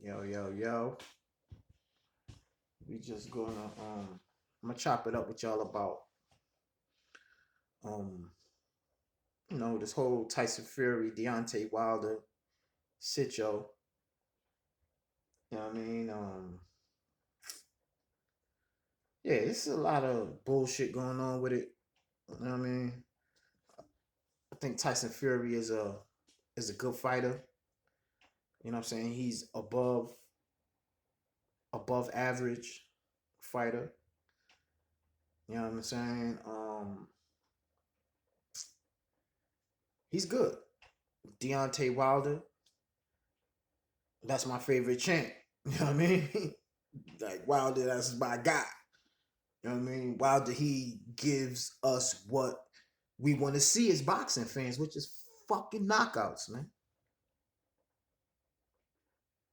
Yo, yo, yo. We just gonna I'm gonna chop it up with y'all about um this whole Tyson Fury, Deontay Wilder sit yo. You know what I mean? Yeah, it's a lot of bullshit going on with it. You know what I mean? I think Tyson Fury is a good fighter. You know what I'm saying? He's above average fighter. You know what I'm saying? He's good. Deontay Wilder, that's my favorite champ. You know what I mean? Like Wilder, that's my guy. You know what I mean? Wilder, he gives us what we want to see as boxing fans, which is fucking knockouts, man.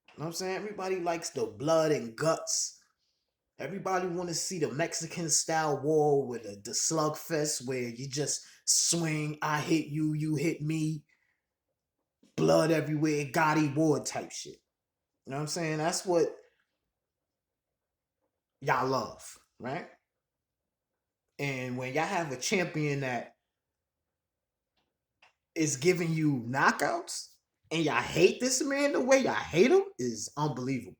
You know what I'm saying? Everybody likes the blood and guts. Everybody want to see the Mexican style war with the slugfest where you just swing, I hit you, you hit me, blood everywhere, Gotti war type shit. You know what I'm saying? That's what y'all love, right? And when y'all have a champion that is giving you knockouts and y'all hate this man the way y'all hate him is unbelievable.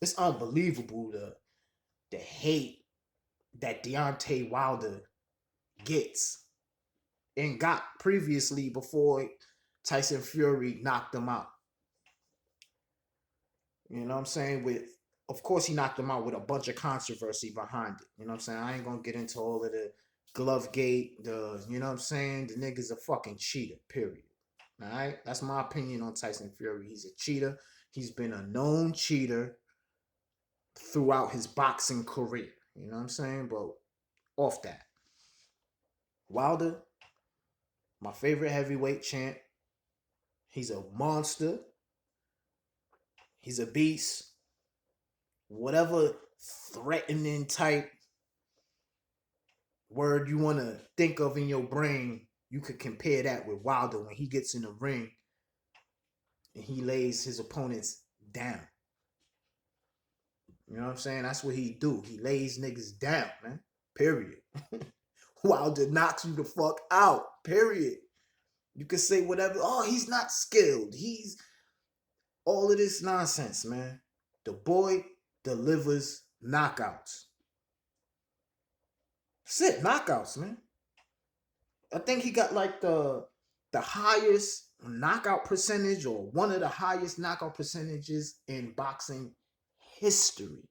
It's unbelievable the hate that Deontay Wilder gets and got previously before Tyson Fury knocked him out. You know what I'm saying? Of course he knocked him out with a bunch of controversy behind it. You know what I'm saying? I ain't gonna get into all of the glove gate, you know what I'm saying? The nigga's a fucking cheater, period. All right? That's my opinion on Tyson Fury. He's a cheater. He's been a known cheater throughout his boxing career. You know what I'm saying? But off that. Wilder, my favorite heavyweight champ. He's a monster. He's a beast. Whatever threatening type word you want to think of in your brain, you could compare that with Wilder when he gets in the ring and he lays his opponents down. You know what I'm saying? That's what he do. He lays niggas down, man. Period. Wilder knocks you the fuck out. Period. You can say whatever. Oh, he's not skilled. He's all of this nonsense, man. The boy delivers knockouts. That's it, knockouts, man. I think he got like the highest knockout percentage or one of the highest knockout percentages in boxing history.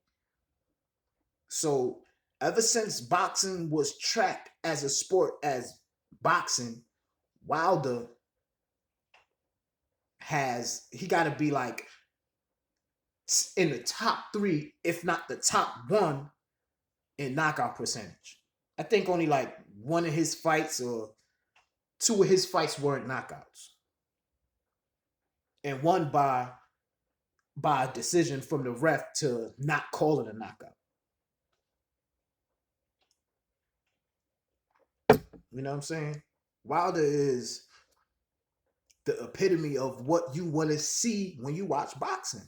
So ever since boxing was tracked as a sport as boxing, Wilder he got to be like in the top three, if not the top one in knockout percentage. I think only like one of his fights or two of his fights weren't knockouts, and one by a decision from the ref to not call it a knockout. You know what I'm saying? Wilder is the epitome of what you want to see when you watch boxing.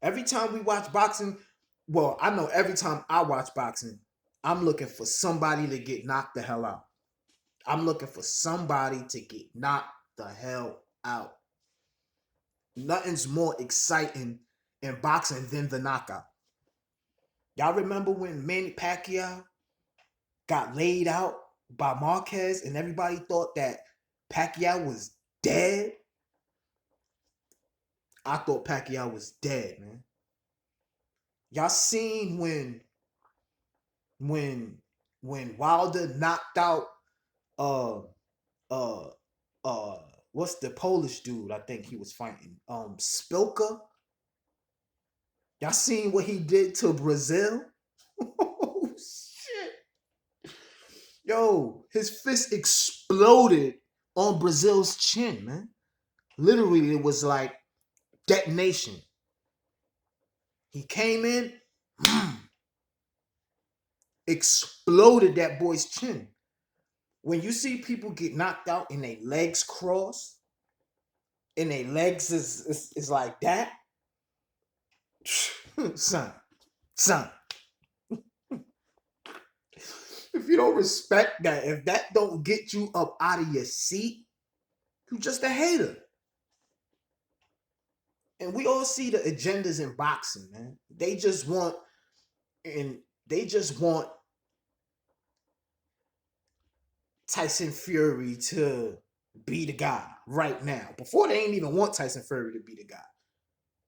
Every time we watch boxing, well, I know every time I watch boxing, I'm looking for somebody to get knocked the hell out. I'm looking for somebody to get knocked the hell out. Nothing's more exciting in boxing than the knockout. Y'all remember when Manny Pacquiao got laid out by Marquez and everybody thought that Pacquiao was dead? I thought Pacquiao was dead, man. Y'all seen when when Wilder knocked out uh uh uh what's the Polish dude I think he was fighting? Spilka. Y'all seen what he did to Brazil? Oh shit. Yo, his fist exploded on Brazil's chin, man. Literally, it was like detonation. He came in, exploded that boy's chin. When you see people get knocked out and their legs cross, and their legs is like that, son, son. If you don't respect that, if that don't get you up out of your seat, you just a hater. And we all see the agendas in boxing, man. They just want and they just want Tyson Fury to be the guy right now. Before they ain't even want Tyson Fury to be the guy.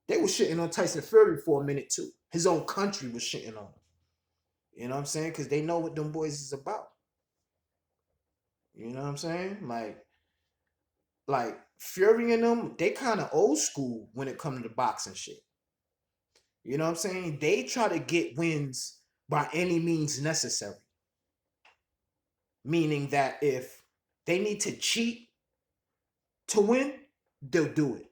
They were shitting on Tyson Fury for a minute too. His own country was shitting on him. You know what I'm saying? Because they know what them boys is about. You know what I'm saying? Like Fury and them, they kind of old school when it comes to boxing shit. You know what I'm saying? They try to get wins by any means necessary. Meaning that if they need to cheat to win, they'll do it.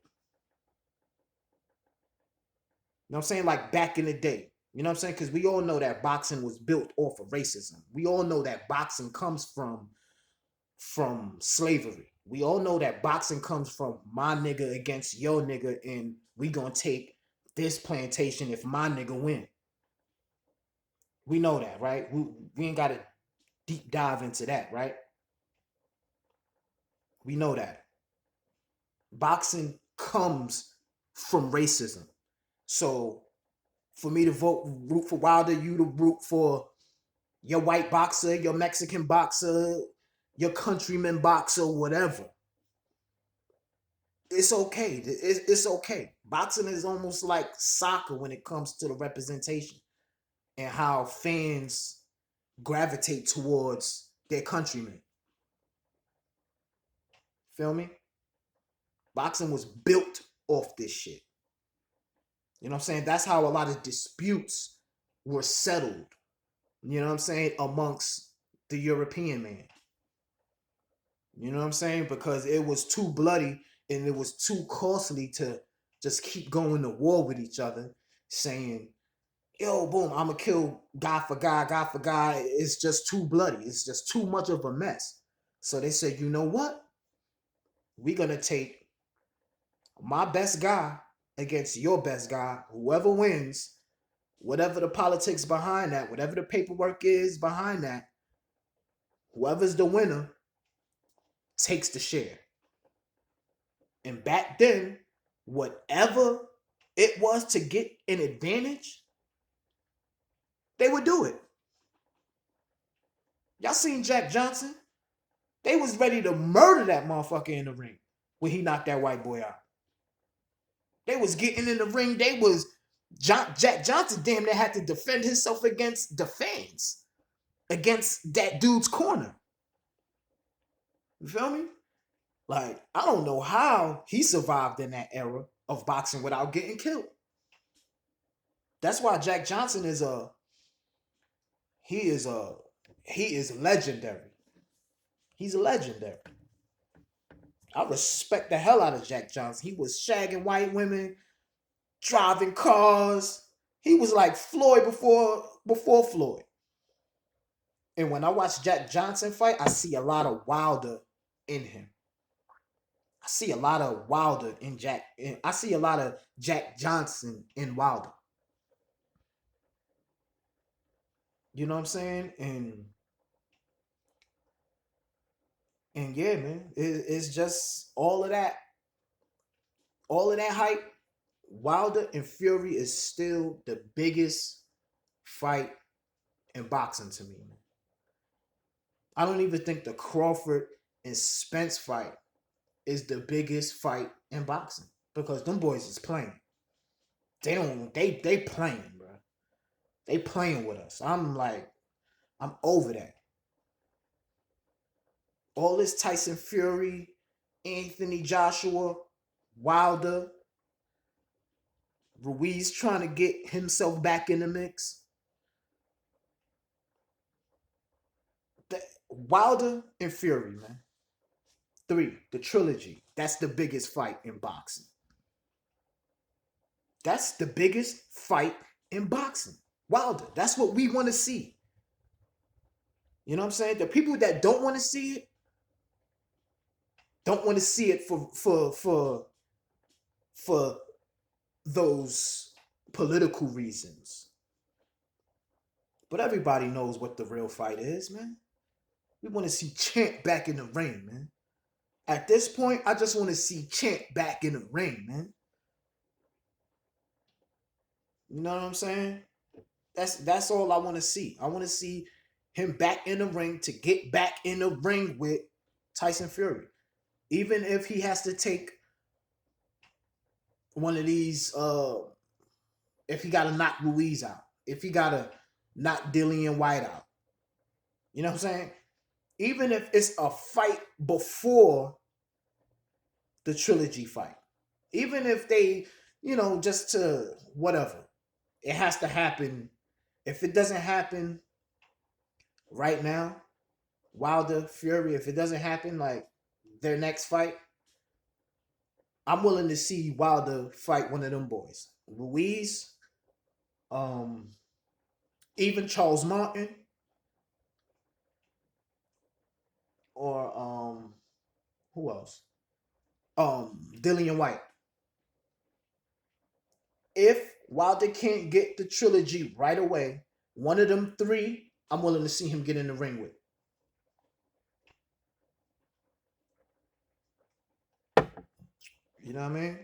You know what I'm saying? Like back in the day. You know what I'm saying? Because we all know that boxing was built off of racism. We all know that boxing comes from slavery. We all know that boxing comes from my nigga against your nigga, and we gonna take this plantation if my nigga win. We know that, right? We ain't gotta deep dive into that, right? We know that. Boxing comes from racism. So for me to root for Wilder, you to root for your white boxer, your Mexican boxer, your countryman boxer, whatever. It's okay. It's okay. Boxing is almost like soccer when it comes to the representation and how fans gravitate towards their countrymen. Feel me? Boxing was built off this shit. You know what I'm saying? That's how a lot of disputes were settled. You know what I'm saying? Amongst the European man. You know what I'm saying? Because it was too bloody and it was too costly to just keep going to war with each other, saying, yo, boom, I'm going to kill guy for guy, guy for guy. It's just too bloody. It's just too much of a mess. So they said, you know what? We're going to take my best guy against your best guy. Whoever wins, whatever the politics behind that, whatever the paperwork is behind that, whoever's the winner takes the share. And back then, whatever it was to get an advantage, they would do it. Y'all seen Jack Johnson? They was ready to murder that motherfucker in the ring when he knocked that white boy out. They was getting in the ring. Jack Johnson damn near had to defend himself against the fans, against that dude's corner. You feel me? Like, I don't know how he survived in that era of boxing without getting killed. That's why Jack Johnson is legendary. He's legendary. I respect the hell out of Jack Johnson. He was shagging white women, driving cars. He was like Floyd before Floyd. And when I watch Jack Johnson fight, I see a lot of Wilder in him. I see a lot of Wilder in Jack. I see a lot of Jack Johnson in Wilder. You know what I'm saying? And yeah, man, it's just all of that hype. Wilder and Fury is still the biggest fight in boxing to me, man. I don't even think the Crawford and Spence fight is the biggest fight in boxing because them boys is playing. They playing, bro. They playing with us. I'm over that. All this Tyson Fury, Anthony Joshua, Wilder, Ruiz trying to get himself back in the mix. Wilder and Fury, man. 3, the trilogy. That's the biggest fight in boxing. That's the biggest fight in boxing. Wilder. That's what we want to see. You know what I'm saying? The people that don't want to see it don't want to see it for for those political reasons. But everybody knows what the real fight is, man. We want to see Champ back in the ring, man. At this point, I just want to see Champ back in the ring, man. You know what I'm saying? That's all I want to see. I want to see him back in the ring to get back in the ring with Tyson Fury. Even if he has to take one of these, if he got to knock Ruiz out, if he got to knock Dillian White out. You know what I'm saying? Even if it's a fight before the trilogy fight. Even if they, just to whatever. It has to happen. If it doesn't happen right now, Wilder, Fury, if it doesn't happen like their next fight, I'm willing to see Wilder fight one of them boys. Ruiz, even Charles Martin, or who else? Dillian White. If Wilder can't get the trilogy right away, one of them three, I'm willing to see him get in the ring with. You know what I mean?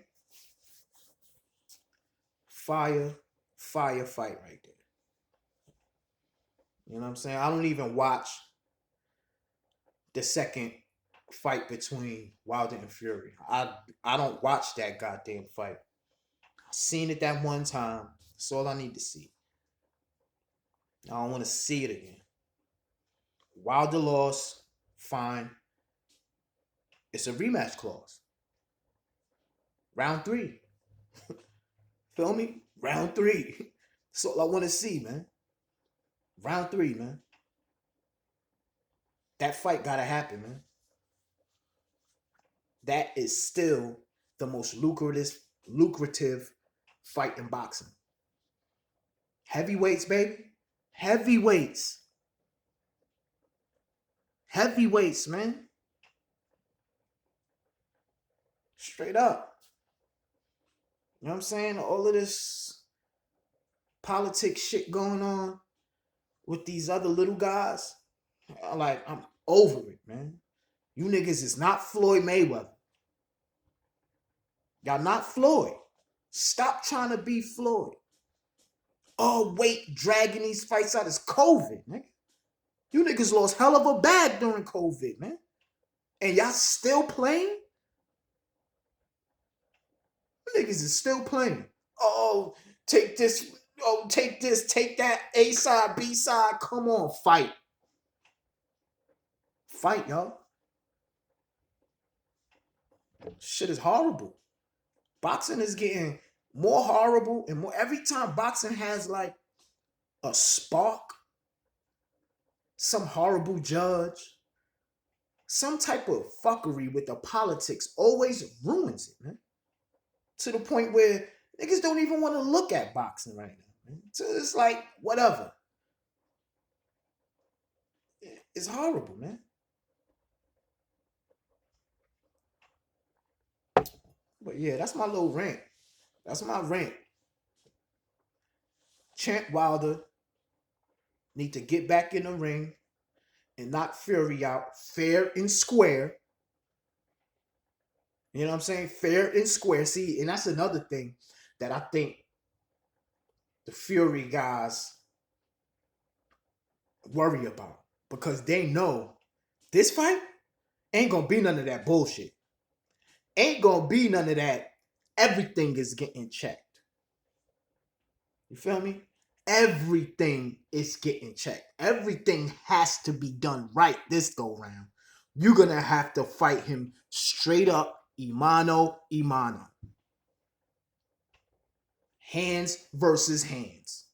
Fire fight right there. You know what I'm saying? I don't even watch the second fight between Wilder and Fury. I don't watch that goddamn fight. I seen it that one time. That's all I need to see. I don't want to see it again. Wilder lost, fine. It's a rematch clause. Round 3. Feel me? Round 3. That's all I want to see, man. Round 3, man. That fight gotta happen, man. That is still the most lucrative fight in boxing. Heavyweights, baby. Heavyweights. Heavyweights, man. Straight up. You know what I'm saying? All of this politics shit going on with these other little guys. Like, I'm over it, man. You niggas is not Floyd Mayweather. Y'all not Floyd. Stop trying to be Floyd. Oh, wait, dragging these fights out is COVID, man. You niggas lost hell of a bag during COVID, man. And y'all still playing? You niggas is still playing. Oh, take this. Oh, take this. Take that. A side, B side. Come on, fight. Fight, y'all. Shit is horrible. Boxing is getting more horrible and more. Every time boxing has like a spark, some horrible judge, some type of fuckery with the politics always ruins it, man. To the point where niggas don't even want to look at boxing right now, man. So it's like, whatever. It's horrible, man. But yeah, that's my little rant. That's my rant. Champ Wilder need to get back in the ring and knock Fury out fair and square. You know what I'm saying? Fair and square. See, and that's another thing that I think the Fury guys worry about, because they know this fight ain't gonna be none of that bullshit. Ain't gonna be none of that. Everything is getting checked. You feel me? Everything is getting checked. Everything has to be done right this go round. You're gonna have to fight him straight up, Imano. Hands versus hands.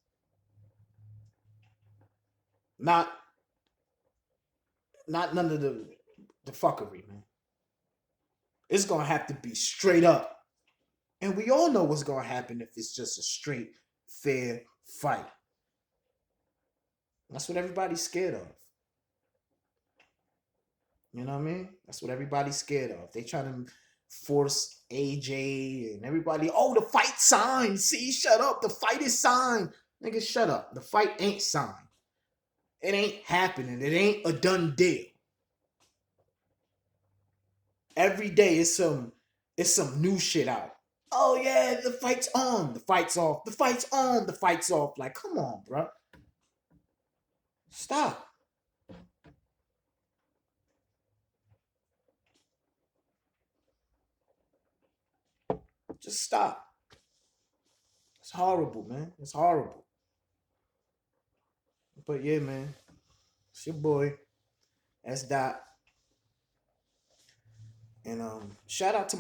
Not none of the fuckery, man. It's gonna have to be straight up. And we all know what's gonna happen if it's just a straight, fair fight. That's what everybody's scared of. You know what I mean? That's what everybody's scared of. They try to force AJ and everybody. Oh, the fight signed. See, shut up. The fight is signed. Nigga, shut up. The fight ain't signed. It ain't happening. It ain't a done deal. Every day it's some new shit out. Oh yeah, the fight's on. The fight's off. The fight's on. The fight's off. Like, come on, bro. Stop. Just stop. It's horrible, man. It's horrible. But yeah, man. It's your boy. S. Dot. And shout out to